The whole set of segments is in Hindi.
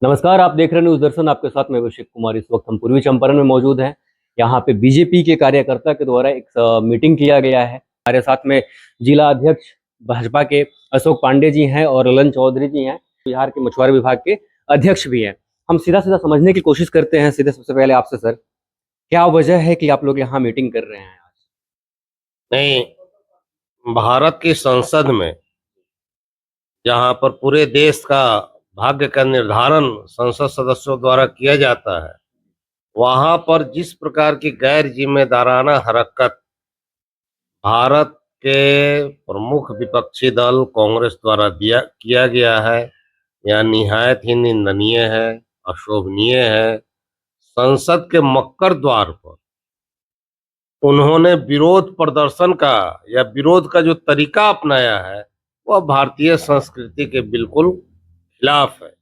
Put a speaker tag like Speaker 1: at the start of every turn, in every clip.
Speaker 1: नमस्कार, आप देख रहे हैं न्यूज़ दर्शन। आपके साथ मैं अभिषेक कुमार। इस वक्त हम पूर्वी चंपारण में मौजूद हैं। यहाँ पे बीजेपी के कार्यकर्ता के द्वारा एक मीटिंग किया गया है। हमारे साथ में जिला अध्यक्ष भाजपा के अशोक पांडे जी हैं और ललन चौधरी जी हैं, बिहार के मछुआरा विभाग के अध्यक्ष भी हैं। हम सीधा सीधा समझने की कोशिश करते हैं। सीधे सबसे पहले आपसे सर, क्या वजह है कि आप लोग यहाँ मीटिंग कर रहे हैं आज?
Speaker 2: नहीं, भारत की संसद में जहां पर पूरे देश का भाग्य का निर्धारण संसद सदस्यों द्वारा किया जाता है, वहां पर जिस प्रकार की गैर जिम्मेदाराना हरकत भारत के प्रमुख विपक्षी दल कांग्रेस द्वारा किया गया है, यह निहायत ही निंदनीय है, अशोभनीय है। संसद के मक्कर द्वार पर उन्होंने विरोध प्रदर्शन का या विरोध का जो तरीका अपनाया है, वह भारतीय संस्कृति के बिल्कुल खिलाफ है।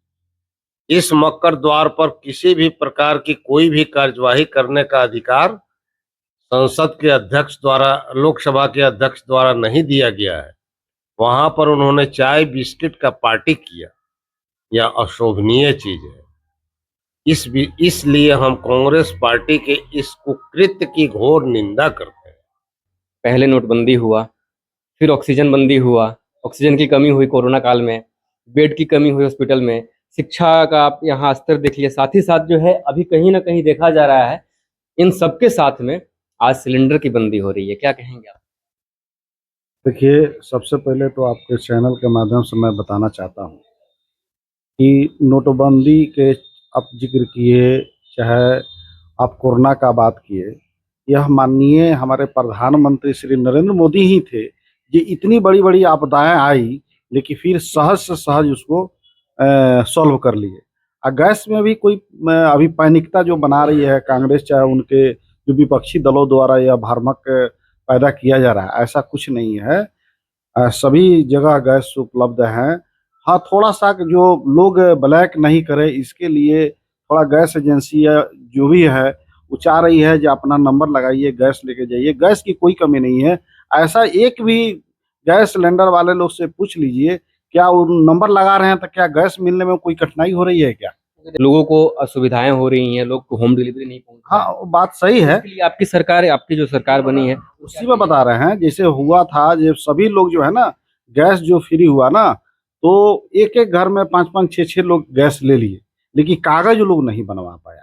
Speaker 2: इस मक्कर द्वार पर किसी भी प्रकार की कोई भी कार्यवाही करने का अधिकार संसद के अध्यक्ष द्वारा, लोकसभा के अध्यक्ष द्वारा नहीं दिया गया है। वहां पर उन्होंने चाय बिस्किट का पार्टी किया, यह अशोभनीय चीज है। इसलिए हम कांग्रेस पार्टी के इस कुकृत्य की घोर निंदा करते हैं।
Speaker 1: पहले नोटबंदी हुआ, फिर ऑक्सीजन बंदी हुआ, ऑक्सीजन की कमी हुई कोरोना काल में, बेड की कमी हुई हॉस्पिटल में, शिक्षा का आप यहाँ स्तर देखिए। साथ ही साथ जो है अभी कहीं ना कहीं देखा जा रहा है, इन सबके साथ में आज सिलेंडर की बंदी हो रही है। क्या कहेंगे आप?
Speaker 3: देखिए, सबसे पहले तो आपके चैनल के माध्यम से मैं बताना चाहता हूँ कि नोटबंदी के आप जिक्र किए, चाहे आप कोरोना का बात किए, यह माननीय हमारे प्रधानमंत्री श्री नरेंद्र मोदी ही थे। ये इतनी बड़ी-बड़ी आपदाएँ आई, लेकिन फिर सहज से सहज उसको सॉल्व कर लिए। गैस में भी कोई अभी पैनिकता जो बना रही है कांग्रेस, चाहे उनके जो विपक्षी दलों द्वारा यह भ्रामक पैदा किया जा रहा है, ऐसा कुछ नहीं है। सभी जगह गैस उपलब्ध हैं। हाँ, थोड़ा-सा जो लोग ब्लैक नहीं करें, इसके लिए थोड़ा गैस एजेंसी या जो भी है, वो चाह रही है कि अपना नंबर लगाइए, गैस लेके जाइए। गैस की कोई कमी नहीं है। ऐसा एक भी गैस सिलेंडर वाले लोग से पूछ लीजिए, क्या वो नंबर लगा रहे हैं तो क्या गैस मिलने में कोई कठिनाई हो रही है क्या?
Speaker 1: लोगों को असुविधाएं हो रही हैं, लोग को होम डिलीवरी नहीं पहुंच रहा
Speaker 3: हाँ,
Speaker 1: है।
Speaker 3: वो बात सही है।
Speaker 1: इसके लिए आपकी सरकार, आपकी जो सरकार बनी है,
Speaker 3: उसी में बता रहे हैं, जैसे हुआ था जब सभी लोग जो है ना, गैस जो फ्री हुआ ना, तो एक-एक घर में 5-5 6-6 लोग गैस ले लिए, लेकिन कागज़ लोग नहीं बनवा पाया।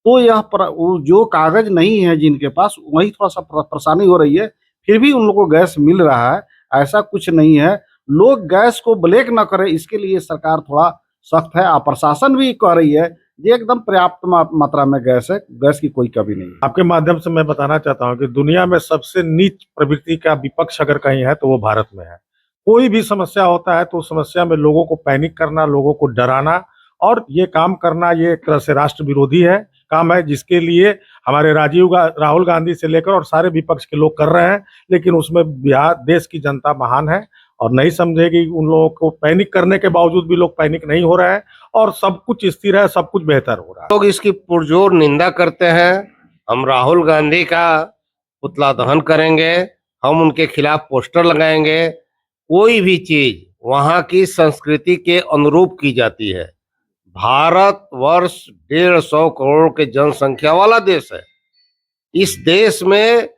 Speaker 3: तो यह वो जो कागज़ नहीं है जिनके पास, वही थोड़ा-सा परेशानी हो रही है, फिर भी उन लोगों को गैस मिल रहा है, ऐसा कुछ नहीं है। लोग गैस को ब्लैक ना करें, इसके लिए सरकार थोड़ा सख्त है। प्रशासन भी कह रही है, ये एकदम पर्याप्त मात्रा में गैस है, गैस की कोई कमी नहीं है।
Speaker 4: आपके माध्यम से मैं बताना चाहता हूं कि दुनिया में सबसे नीच प्रवृत्ति का विपक्ष अगर कहीं है तो वो भारत में है। कोई भी समस्या होता है तो उस समस्या में लोगों को पैनिक करना, लोगों को डराना और ये काम करना, ये एक तरह से राष्ट्र विरोधी है काम है, जिसके लिए हमारे राहुल गांधी से लेकर और सारे विपक्ष के लोग कर रहे हैं। लेकिन उसमें बिहार देश की जनता महान है और नहीं समझेगी। उन लोगों को पैनिक करने के बावजूद भी लोग पैनिक नहीं हो रहे हैं और सब कुछ स्थिर है, सब कुछ बेहतर हो रहा है।
Speaker 2: लोग इसकी पुरजोर निंदा करते हैं। हम राहुल गांधी का पुतला दहन करेंगे, हम उनके खिलाफ पोस्टर लगाएंगे। कोई भी चीज वहां की संस्कृति के अनुरूप की जाती है। भारत वर्ष 150 करोड़ के जनसंख्या वाला देश है। इस देश में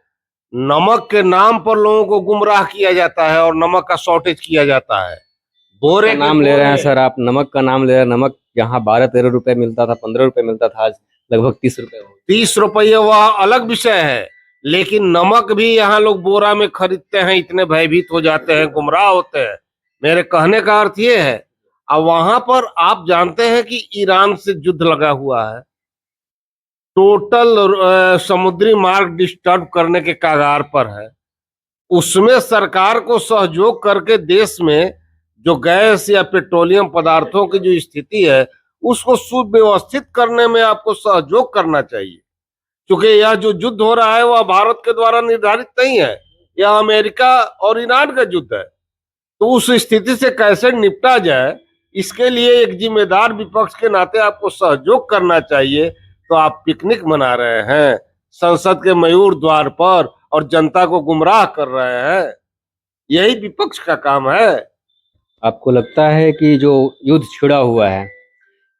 Speaker 2: नमक के नाम पर लोगों को गुमराह किया जाता है और नमक का शॉर्टेज किया जाता है। बोरे
Speaker 1: का
Speaker 2: के
Speaker 1: नाम ले रहे हैं
Speaker 2: बोरे
Speaker 1: सर, आप नमक का नाम ले रहे हैं। नमक जहाँ 12-13 रुपए मिलता था, 15 रुपए मिलता था, आज लगभग 30 रुपए हो गया।
Speaker 2: 30 रुपये वह अलग विषय है, लेकिन नमक भी यहाँ लोग बोरा में खरीदते हैं, इतने भयभीत हो जाते हैं, गुमराह होते हैं। मेरे कहने का अर्थ ये है, अब वहां पर आप जानते हैं कि ईरान से युद्ध लगा हुआ है। टोटल समुद्री मार्ग डिस्टर्ब करने के कगार पर है। उसमें सरकार को सहयोग करके देश में जो गैस या पेट्रोलियम पदार्थों की जो स्थिति है, उसको सुव्यवस्थित करने में आपको सहयोग करना चाहिए। क्योंकि यह जो युद्ध हो रहा है वह भारत के द्वारा निर्धारित नहीं है, यह अमेरिका और ईरान का युद्ध है। तो उस स्थिति से कैसे निपटा जाए, इसके लिए एक जिम्मेदार विपक्ष के नाते आपको सहयोग करना चाहिए। तो आप पिकनिक मना रहे हैं संसद के मयूर द्वार पर और जनता को गुमराह कर रहे हैं, यही विपक्ष का काम है।
Speaker 1: आपको लगता है कि जो युद्ध छिड़ा हुआ है,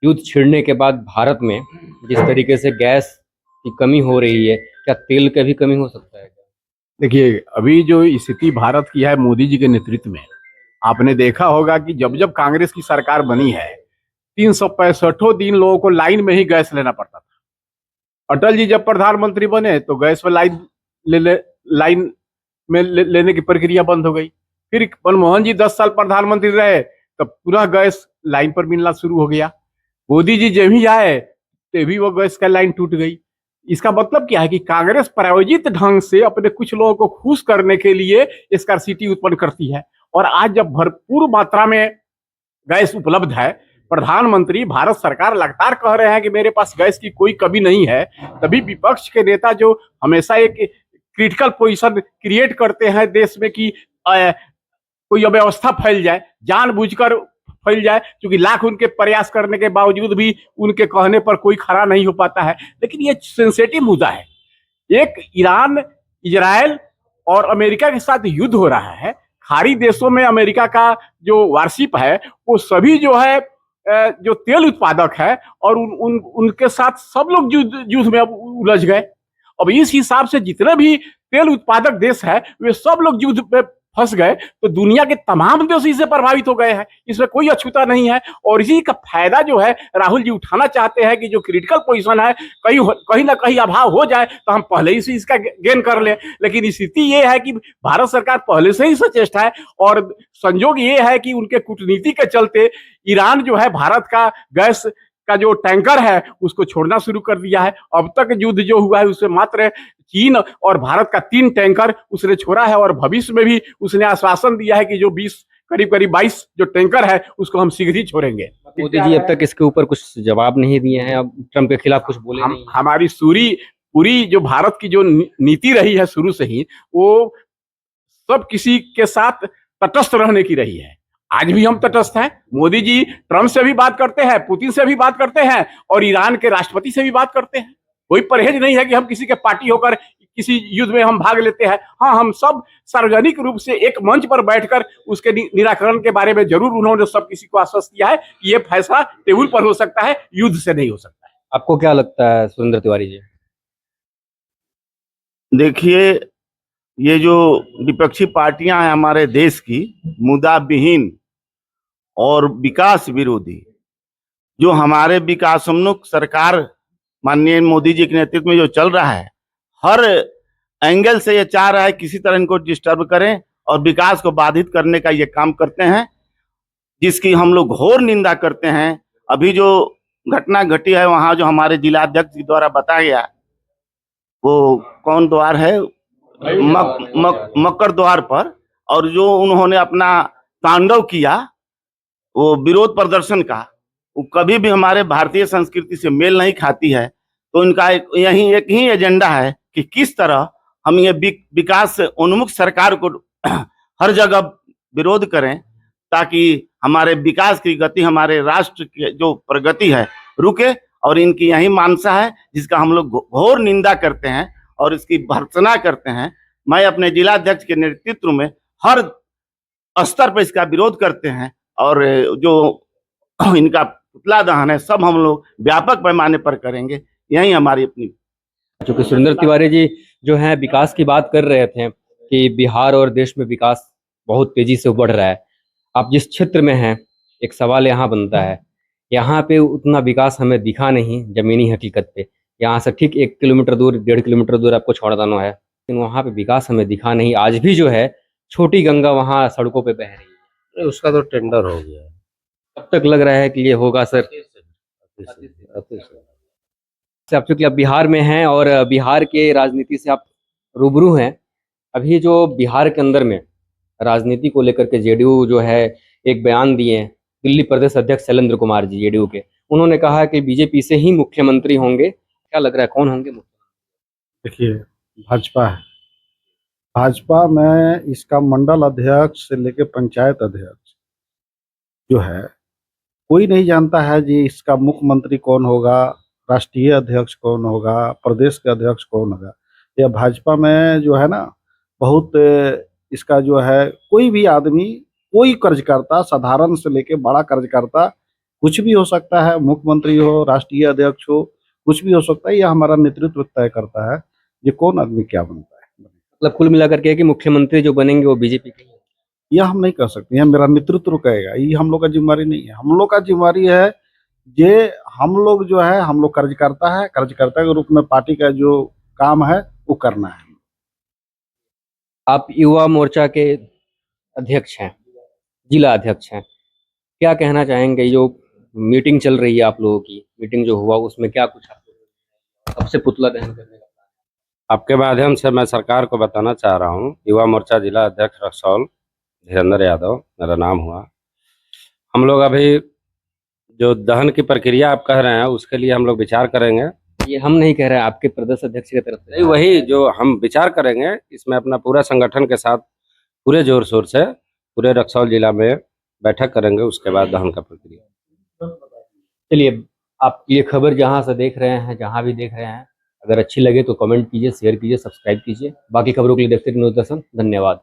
Speaker 1: युद्ध छिड़ने के बाद भारत में जिस तरीके से गैस की कमी हो रही है, क्या तेल का भी कमी हो सकता है?
Speaker 5: देखिए, अभी जो स्थिति भारत की है मोदी जी के नेतृत्व में, आपने देखा होगा कि जब जब कांग्रेस की सरकार बनी है 365 दिन लोगों को लाइन में ही गैस लेना पड़ता था। अटल जी जब प्रधानमंत्री बने तो गैस में लाइन में लेने की प्रक्रिया बंद हो गई। फिर मनमोहन जी 10 साल प्रधानमंत्री रहे तब पुनः गैस लाइन पर मिलना शुरू हो गया। मोदी जी जब ही आए तभी वो गैस का लाइन टूट गई। इसका मतलब क्या है कि कांग्रेस प्रायोजित ढंग से अपने कुछ लोगों को खुश करने के लिए स्कार्सिटी उत्पन्न करती है। और आज जब भरपूर मात्रा में गैस उपलब्ध है, प्रधानमंत्री भारत सरकार लगातार कह रहे हैं कि मेरे पास गैस की कोई कमी नहीं है, तभी विपक्ष के नेता जो हमेशा एक क्रिटिकल पोजीशन क्रिएट करते हैं देश में कि कोई अव्यवस्था फैल जाए, जानबूझकर फैल जाए, क्योंकि लाख उनके प्रयास करने के बावजूद भी उनके कहने पर कोई खड़ा नहीं हो पाता है। लेकिन ये सेंसिटिव मुद्दा है। एक ईरान, इजराइल और अमेरिका के साथ युद्ध हो रहा है। खाड़ी देशों में अमेरिका का जो वारशिप है वो सभी जो है जो तेल उत्पादक है और उनके साथ सब लोग युद्ध में अब उलझ गए। अब इस हिसाब से जितने भी तेल उत्पादक देश है वे सब लोग युद्ध में फंस गए, तो दुनिया के तमाम देश इससे प्रभावित हो गए हैं। इसमें कोई अछूता नहीं है और इसी का फायदा जो है राहुल जी उठाना चाहते हैं कि जो क्रिटिकल पोजीशन है कहीं ना कहीं अभाव हो जाए तो हम पहले ही से इसका गेन कर लें। लेकिन स्थिति ये है कि भारत सरकार पहले से ही सचेष्ट है और संजोग ये है कि उनके कूटनीति के चलते ईरान जो है भारत का गैस का जो टैंकर है उसको छोड़ना शुरू कर दिया है। अब तक युद्ध जो हुआ है उसमें मात्र चीन और भारत का 3 टैंकर उसने छोड़ा है और भविष्य में भी उसने आश्वासन दिया है कि जो करीब 22 जो टैंकर है उसको हम शीघ्र ही छोड़ेंगे।
Speaker 1: मोदी जी अब तक इसके ऊपर कुछ जवाब नहीं दिए हैं, अब ट्रंप के खिलाफ कुछ बोले नहीं।
Speaker 5: हमारी पूरी जो भारत की जो नीति रही है शुरू से ही, वो सब किसी के साथ तटस्थ रहने की रही है। आज भी हम तटस्थ हैं। मोदी जी ट्रंप से भी बात करते हैं, पुतिन से भी बात करते हैं और ईरान के राष्ट्रपति से भी बात करते हैं। कोई परहेज नहीं है कि हम किसी के पार्टी होकर किसी युद्ध में हम भाग लेते हैं। हाँ, हम सब सार्वजनिक रूप से एक मंच पर बैठकर उसके निराकरण के बारे में जरूर उन्होंने सब किसी को आश्वस्त किया है कि ये फैसला टेबल पर हो सकता है, युद्ध से नहीं हो सकता है।
Speaker 1: आपको क्या लगता है सुरेंद्र तिवारी जी?
Speaker 6: देखिए, ये जो विपक्षी पार्टियां हैं हमारे देश की, मुद्दा विहीन और विकास विरोधी, जो हमारे विकासोन्मुख सरकार माननीय मोदी जी के नेतृत्व में जो चल रहा है, हर एंगल से ये चाह रहा है किसी तरह इनको डिस्टर्ब करें और विकास को बाधित करने का ये काम करते हैं, जिसकी हम लोग घोर निंदा करते हैं। अभी जो घटना घटी है वहां जो हमारे जिलाध्यक्ष के द्वारा बताया गया, वो कौन द्वार है, मकर द्वार पर, और जो उन्होंने अपना तांडव किया वो विरोध प्रदर्शन का, वो कभी भी हमारे भारतीय संस्कृति से मेल नहीं खाती है। तो इनका एक ही एजेंडा है कि किस तरह हम ये विकास उन्मुख सरकार को हर जगह विरोध करें ताकि हमारे विकास की गति, हमारे राष्ट्र की जो प्रगति है रुके। और इनकी यही मानसा है जिसका हम लोग घोर निंदा करते हैं और इसकी भर्त्सना करते हैं। मैं अपने जिलाध्यक्ष के नेतृत्व में हर स्तर पर इसका विरोध करते हैं और जो इनका पुतला दहन है सब हम लोग व्यापक पैमाने पर करेंगे। यही हमारी अपनी।
Speaker 1: चूंकि सुरेंद्र तिवारी जी जो है विकास की बात कर रहे थे कि बिहार और देश में विकास बहुत तेजी से बढ़ रहा है, आप जिस क्षेत्र में हैं, एक सवाल यहाँ बनता है, यहाँ पे उतना विकास हमें दिखा नहीं जमीनी हकीकत पे। यहाँ से ठीक 1 किलोमीटर दूर, 1.5 किलोमीटर दूर आपको छौड़ादानो है, लेकिन वहाँ पे विकास हमें दिखा नहीं। आज भी जो है छोटी गंगा वहाँ सड़कों पे बह रही है।
Speaker 2: उसका तो टेंडर हो गया है।
Speaker 1: कब तक लग रहा है कि ये होगा सर? आप चूंकि अब बिहार में हैं और बिहार के राजनीति से आप रूबरू हैं, अभी जो बिहार के अंदर में राजनीति को लेकर के जेडीयू जो है एक बयान दिए हैं, दिल्ली प्रदेश अध्यक्ष शैलेंद्र कुमार जी जेडीयू के, उन्होंने कहा कि बीजेपी से ही मुख्यमंत्री होंगे। क्या लग रहा है कौन होंगे मुख्यमंत्री?
Speaker 3: देखिए, भाजपा है। भाजपा में इसका मंडल अध्यक्ष से लेकर पंचायत अध्यक्ष जो है कोई नहीं जानता है जी इसका मुख्यमंत्री कौन होगा, राष्ट्रीय अध्यक्ष कौन होगा, प्रदेश के अध्यक्ष कौन होगा। यह भाजपा में जो है ना बहुत इसका जो है कोई भी आदमी, कोई कार्यकर्ता, साधारण से लेकर बड़ा कार्यकर्ता, कुछ भी हो सकता है, मुख्यमंत्री हो, राष्ट्रीय अध्यक्ष हो, कुछ भी हो सकता है। यह हमारा नेतृत्व तय करता है ये कौन आदमी क्या बनता है।
Speaker 1: मतलब कुल मिलाकर के है कि मुख्यमंत्री जो बनेंगे वो बीजेपी के ही हैं।
Speaker 3: यह हम नहीं कर सकते, यह मेरा नेतृत्व कहेगा, ये हम लोग का जिम्मेवारी नहीं है। हम लोग का जिम्मेवारी है ये हम लोग जो है, हम लोग कार्यकर्ता के रूप में पार्टी का जो काम है वो करना है।
Speaker 1: आप युवा मोर्चा के अध्यक्ष हैं, जिला अध्यक्ष हैं, क्या कहना चाहेंगे? जो मीटिंग चल रही है आप लोगों की, मीटिंग जो हुआ उसमें क्या कुछ आप लोग कब से पुतला दहन करने का?
Speaker 7: आपके माध्यम से मैं सरकार को बताना चाह रहा हूँ, युवा मोर्चा जिला अध्यक्ष रक्सौल धीरेन्द्र यादव मेरा नाम हुआ। हम लोग अभी जो दहन की प्रक्रिया आप कह रहे हैं उसके लिए हम लोग विचार करेंगे।
Speaker 1: ये हम नहीं कह रहे हैं, आपके प्रदेश अध्यक्ष की तरफ से
Speaker 7: नहीं, वही जो हम विचार करेंगे, इसमें अपना पूरा संगठन के साथ पूरे जोर शोर से पूरे रक्सौल जिला में बैठक करेंगे, उसके बाद दहन का प्रक्रिया।
Speaker 1: चलिए, आप ये खबर जहाँ से देख रहे हैं, जहाँ भी देख रहे हैं, अगर अच्छी लगे तो कमेंट कीजिए, शेयर कीजिए, सब्सक्राइब कीजिए। बाकी खबरों के लिए देखते रहिए न्यूज़ दर्शन। धन्यवाद।